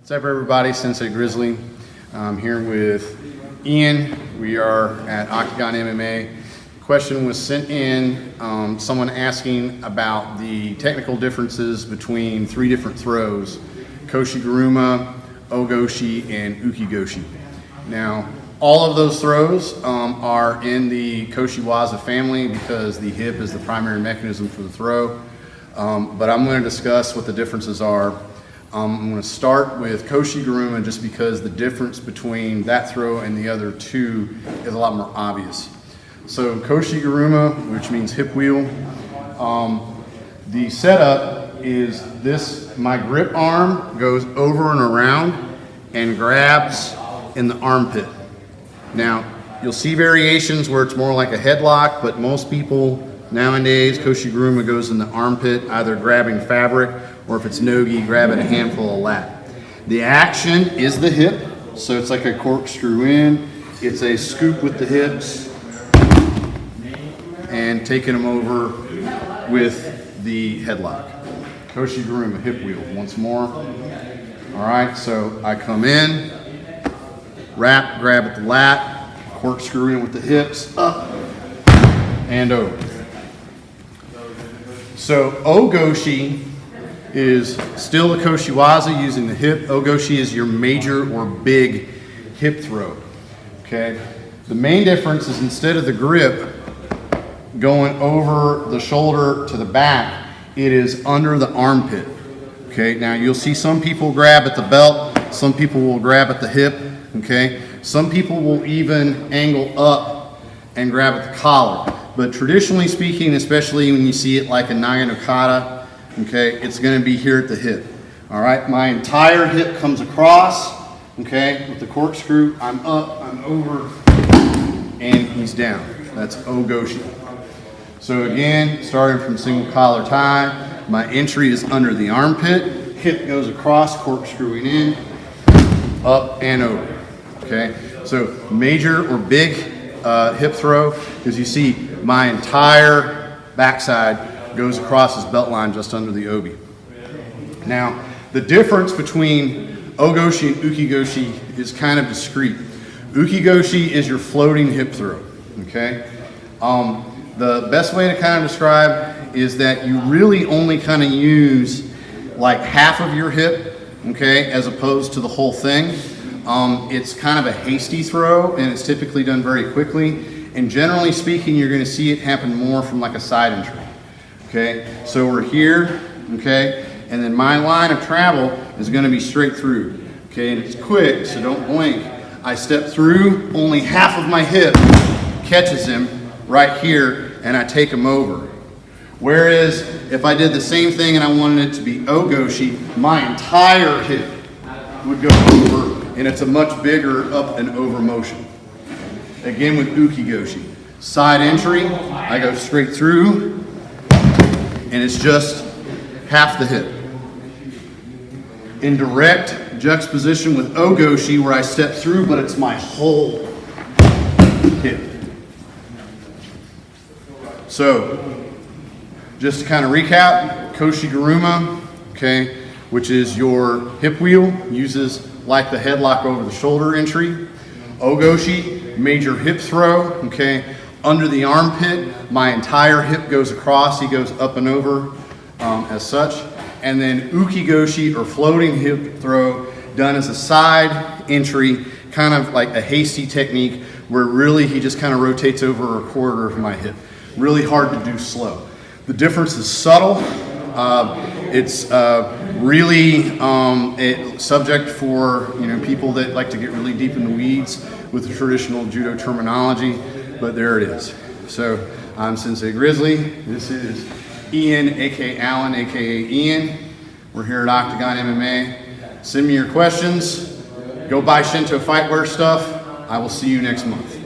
What's up, everybody? Sensei Grizzly. I'm here with Ian. We are at Octagon MMA. Question was sent in, someone asking about the technical differences between three different throws: koshi, guruma, goshi, and goshi. Now, all of those throws are in the koshi-waza family because the hip is the primary mechanism for the throw. But I'm going to discuss what the differences are. I'm going to start with koshi guruma just because the difference between that throw and the other two is a lot more obvious. So koshi guruma, which means hip wheel, the setup is this: my grip arm goes over and around and grabs in the armpit. Now, you'll see variations where it's more like a headlock, but most people nowadays, koshi guruma goes in the armpit, either grabbing fabric, or if it's nogi, grabbing a handful of lat. The action is the hip, so it's like a corkscrew in. It's a scoop with the hips and taking them over with the headlock. Koshi guruma, hip wheel, once more. All right, so I come in, wrap, grab at the lat, corkscrew in with the hips, up and over. So goshi is still the koshi-waza using the hip. Goshi is your major or big hip throw. Okay. The main difference is instead of the grip going over the shoulder to the back, it is under the armpit. Okay. Now you'll see some people grab at the belt, some people will grab at the hip. Okay. Some people will even angle up and grab at the collar. But traditionally speaking, especially when you see it like a Naginokata, okay, it's going to be here at the hip. All right, my entire hip comes across, okay, with the corkscrew. I'm up, I'm over, and he's down. That's goshi. So again, starting from single collar tie, my entry is under the armpit, hip goes across, corkscrewing in, up and over. Okay, so major or big hip throw, because you see my entire backside goes across his belt line just under the obi. Now, the difference between goshi and goshi is kind of discrete. Goshi is your floating hip throw, okay? The best way to kind of describe is that you really only kind of use like half of your hip, okay, as opposed to the whole thing. It's kind of a hasty throw, and it's typically done very quickly. And generally speaking, you're going to see it happen more from like a side entry. Okay, so we're here, okay, and then my line of travel is going to be straight through. Okay, and it's quick, so don't blink. I step through, only half of my hip catches him right here, and I take him over. Whereas if I did the same thing and I wanted it to be goshi, my entire hip would go over, and it's a much bigger up and over motion. Again with goshi, side entry, I go straight through, and it's just half the hip. In direct juxtaposition with goshi, where I step through, but it's my whole hip. So, just to kind of recap, koshi guruma, okay, which is your hip wheel, uses like the headlock over the shoulder entry. Goshi, major hip throw, okay, under the armpit, my entire hip goes across, he goes up and over as such. And then goshi, or floating hip throw, done as a side entry, kind of like a hasty technique where really he just kind of rotates over a quarter of my hip. Really hard to do slow. The difference is subtle. It's really a subject for people that like to get really deep in the weeds with the traditional judo terminology, but there it is. So I'm Sensei Grizzly. This is Ian, aka Alan, aka Ian. We're here at Octagon MMA. Send me your questions. Go buy Shinto Fightwear stuff. I will see you next month.